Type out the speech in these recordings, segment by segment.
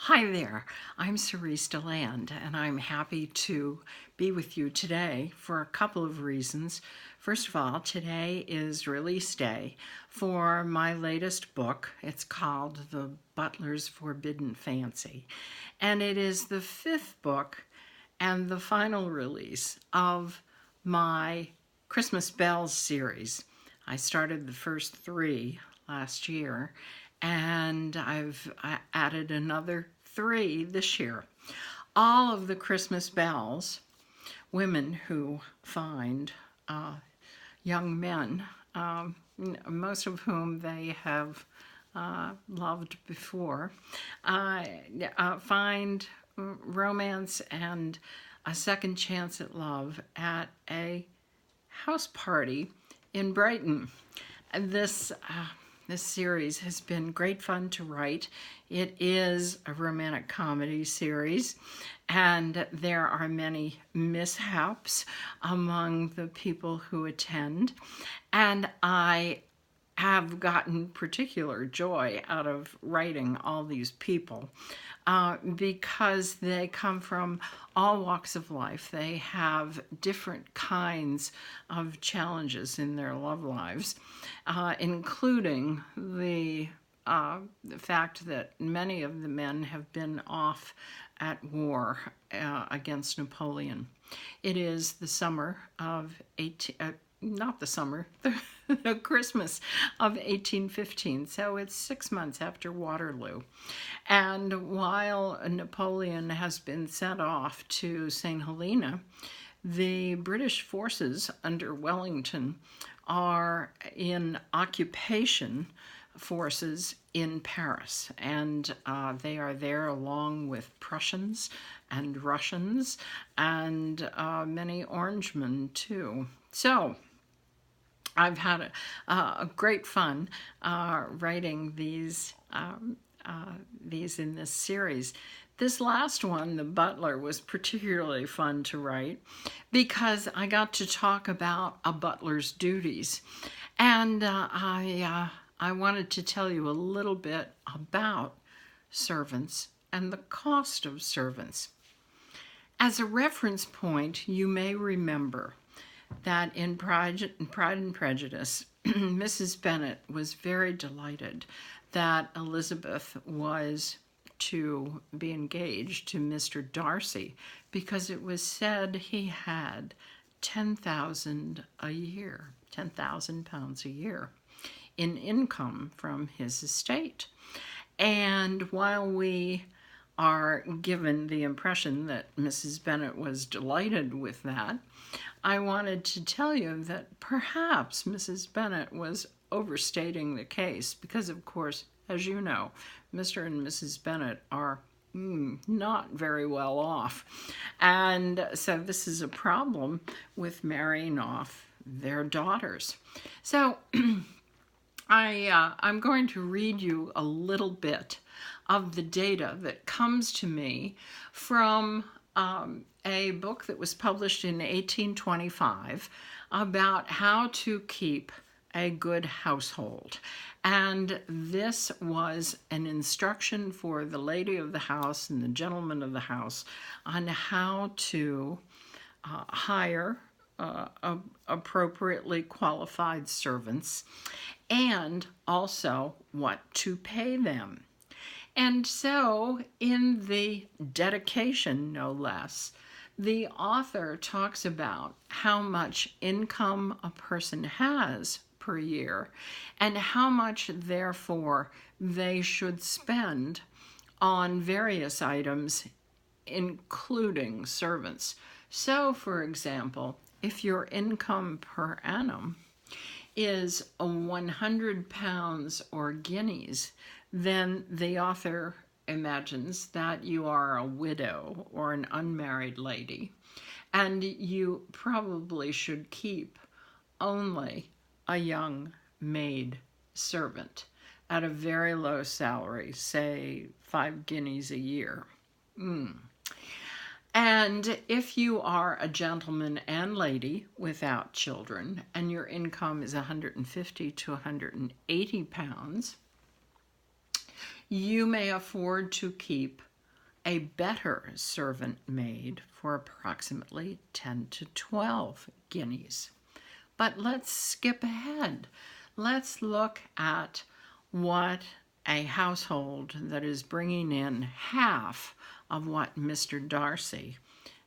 Hi there, I'm Cerise DeLand, and I'm happy to be with you today for a couple of reasons. First of all, today is release day for my latest book. It's called The Butler's Forbidden Fancy, and it is the fifth book and the final release of my Christmas Bells series. I started the first three last year, and I've added another three this year. All of the Christmas bells, women who find young men, most of whom they have loved before, find romance and a second chance at love at a house party in Brighton. This series has been great fun to write. It is a romantic comedy series, and there are many mishaps among the people who attend, and I have gotten particular joy out of writing all these people because they come from all walks of life. They have different kinds of challenges in their love lives, including the fact that many of the men have been off at war against Napoleon. It is the summer of not the summer, the Christmas of 1815. So it's 6 months after Waterloo. And while Napoleon has been sent off to St. Helena, the British forces under Wellington are in occupation forces in Paris, and they are there along with Prussians and Russians and many Orangemen too. So I've had a great fun writing these in this series. This last one, The Butler, was particularly fun to write because I got to talk about a butler's duties, and I wanted to tell you a little bit about servants and the cost of servants. As a reference point, you may remember that in Pride and Prejudice, Mrs. Bennet was very delighted that Elizabeth was to be engaged to Mr. Darcy because it was said he had 10,000 a year, 10,000 pounds a year in income from his estate. And while we are given the impression that Mrs. Bennet was delighted with that, I wanted to tell you that perhaps Mrs. Bennet was overstating the case because, of course, as you know, Mr. and Mrs. Bennet are not very well off. And so this is a problem with marrying off their daughters. So I'm going to read you a little bit of the data that comes to me from a book that was published in 1825 about how to keep a good household. And this was an instruction for the lady of the house and the gentleman of the house on how to hire appropriately qualified servants and also what to pay them. And so in the dedication, no less, the author talks about how much income a person has per year and how much, therefore, they should spend on various items, including servants. So, for example, if your income per annum is 100 pounds or guineas, then the author imagines that you are a widow or an unmarried lady, and you probably should keep only a young maid servant at a very low salary, say 5 guineas a year. And if you are a gentleman and lady without children and your income is 150 to 180 pounds, you may afford to keep a better servant maid for approximately 10 to 12 guineas. But let's skip ahead. Let's look at what a household that is bringing in half of what Mr. Darcy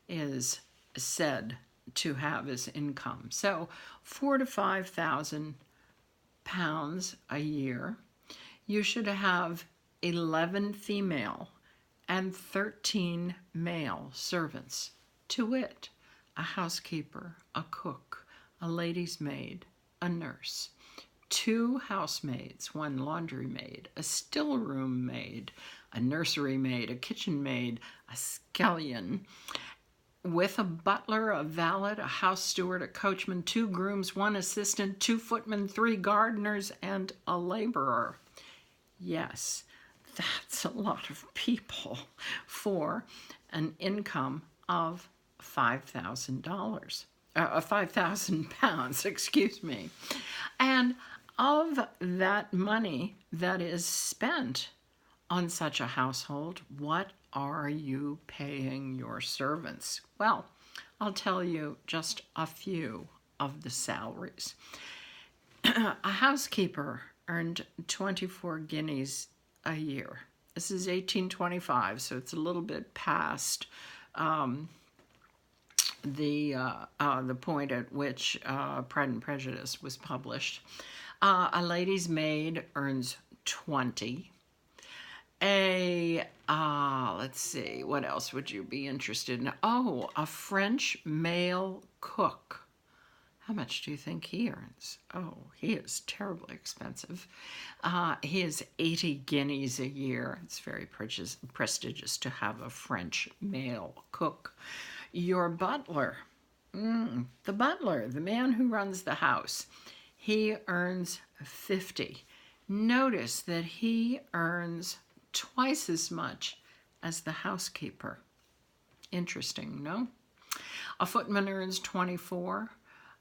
is said to have as income. So £4,000 to £5,000 a year. You should have 11 female and 13 male servants, to wit, a housekeeper, a cook, a lady's maid, a nurse, 2 housemaids, 1 laundry maid, a still room maid, a nursery maid, a kitchen maid, a scullion, with a butler, a valet, a house steward, a coachman, 2 grooms, 1 assistant, 2 footmen, 3 gardeners, and a laborer. Yes, that's a lot of people for an income of $5,000. £5,000, excuse me. And of that money that is spent on such a household, what are you paying your servants? Well, I'll tell you just a few of the salaries. A housekeeper earned 24 guineas a year. This is 1825, so it's a little bit past the point at which Pride and Prejudice was published. A lady's maid earns 20. Let's see, what else would you be interested in? Oh, a French male cook. How much do you think he earns? Oh, he is terribly expensive. He is 80 guineas a year. It's very prestigious to have a French male cook. Your butler, the butler, the man who runs the house, he earns 50. Notice that he earns twice as much as the housekeeper. Interesting, no? A footman earns 24.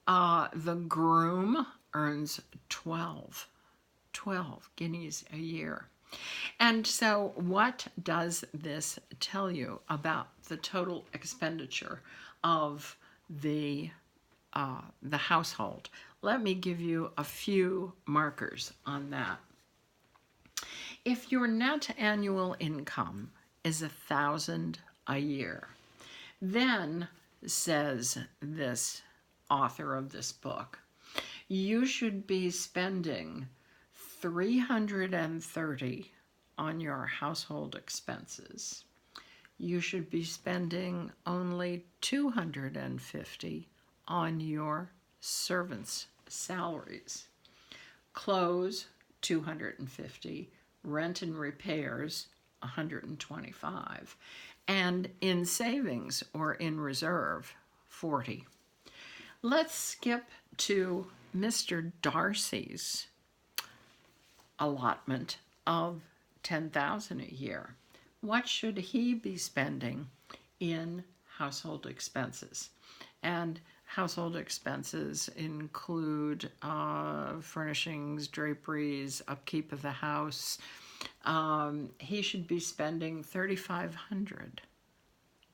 The groom earns 12 guineas a year. And so what does this tell you about the total expenditure of the household? Let me give you a few markers on that. If your net annual income is $1,000 a year, then, says this author of this book, you should be spending $330 on your household expenses. You should be spending only $250 on your servants' salaries. Clothes, $250, rent and repairs, $125, and in savings or in reserve, $40. Let's skip to Mr. Darcy's allotment of $10,000 a year. What should he be spending in household expenses? And household expenses include furnishings, draperies, upkeep of the house. He should be spending $3,500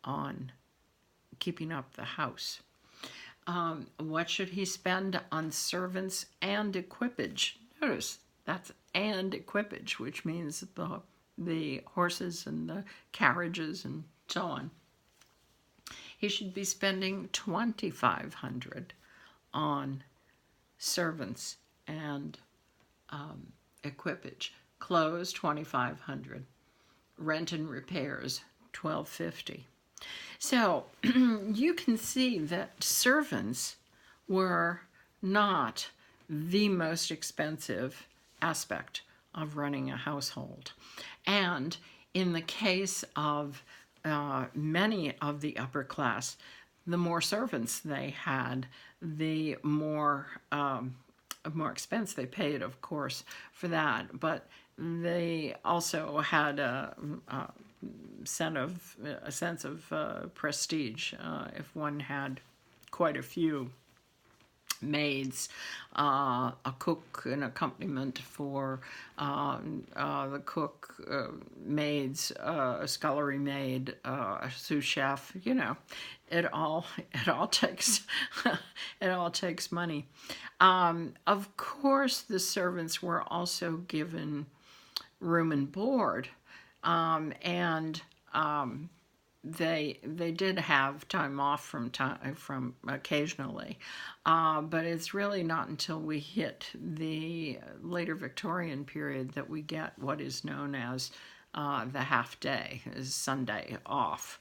on keeping up the house. What should he spend on servants and equipage? Notice that's and equipage, which means the horses and the carriages and so on. He should be spending $2,500 on servants and equipage. Clothes, $2,500. Rent and repairs, $1,250. So you can see that servants were not the most expensive aspect of running a household. And in the case of many of the upper class, the more servants they had, the more expense they paid, of course, for that. But they also had a sense of prestige if one had quite a few maids, a cook, an accompaniment for the cook, maids, a scullery maid, a sous chef. You know, it all takes it all takes money. Of course, the servants were also given room and board, and they did have time off from occasionally, but it's really not until we hit the later Victorian period that we get what is known as the half day, is Sunday off.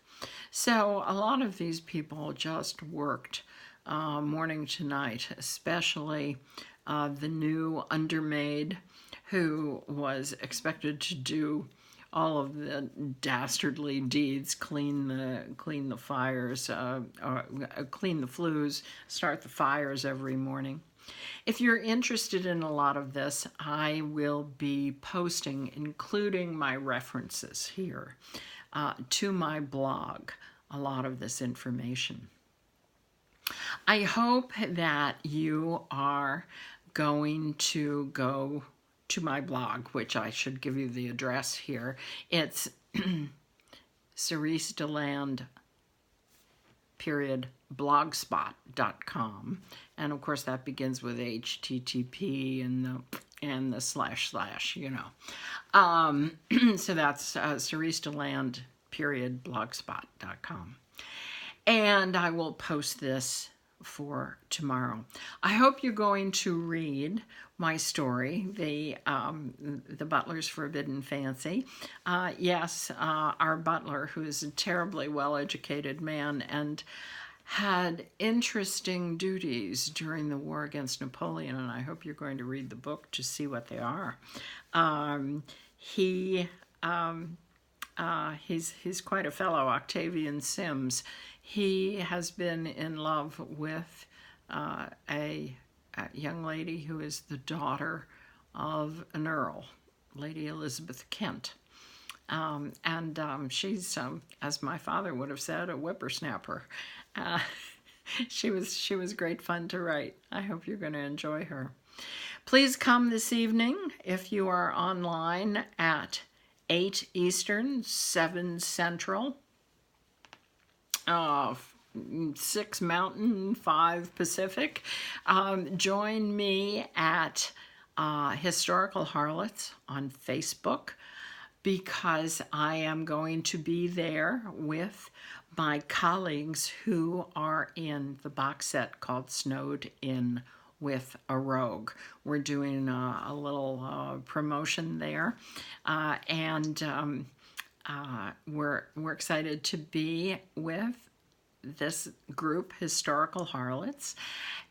So a lot of these people just worked morning to night, especially the new undermaid who was expected to do all of the dastardly deeds, clean the fires, clean the flues, start the fires every morning. If you're interested in a lot of this, I will be posting, including my references here, to my blog, a lot of this information. I hope that you are going to go to my blog, which I should give you the address here. It's Cerise Deland blogspot.com, and of course that begins with HTTP and the / you know. So that's Cerise Deland blogspot.com, and I will post this for tomorrow. I hope you're going to read my story, the Butler's Forbidden Fancy. Yes, our butler, who is a terribly well-educated man and had interesting duties during the war against Napoleon, and I hope you're going to read the book to see what they are. He's quite a fellow, Octavian Sims. He has been in love with a young lady who is the daughter of an earl, Lady Elizabeth Kent. She's, as my father would have said, a whippersnapper. She was great fun to write. I hope you're going to enjoy her. Please come this evening if you are online at 8 Eastern, 7 Central, 6 Mountain, 5 Pacific. Join me at Historical Harlots on Facebook, because I am going to be there with my colleagues who are in the box set called Snowed In with a Rogue. We're doing a little promotion there, and we're excited to be with this group, Historical Harlots,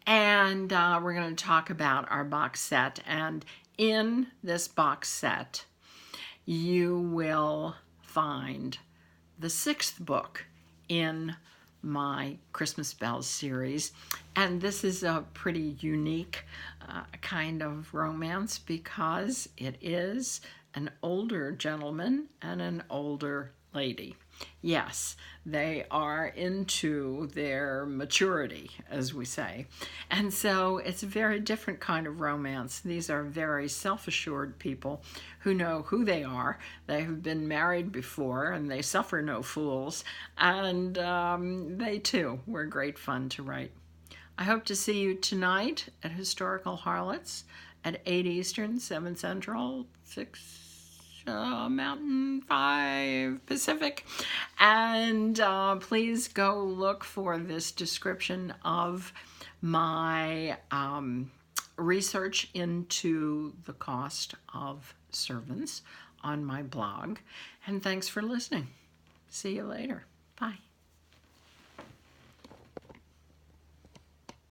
and we're going to talk about our box set. And in this box set, you will find the 6th book in my Christmas Bells series. And this is a pretty unique kind of romance, because it is an older gentleman and an older lady. Yes, they are into their maturity, as we say. And so it's a very different kind of romance. These are very self-assured people who know who they are. They have been married before, and they suffer no fools. And they, too, were great fun to write. I hope to see you tonight at Historical Harlots at 8 Eastern, 7 Central, 6 Mountain, 5 Pacific. And please go look for this description of my research into the cost of servants on my blog. And thanks for listening. See you later. Bye.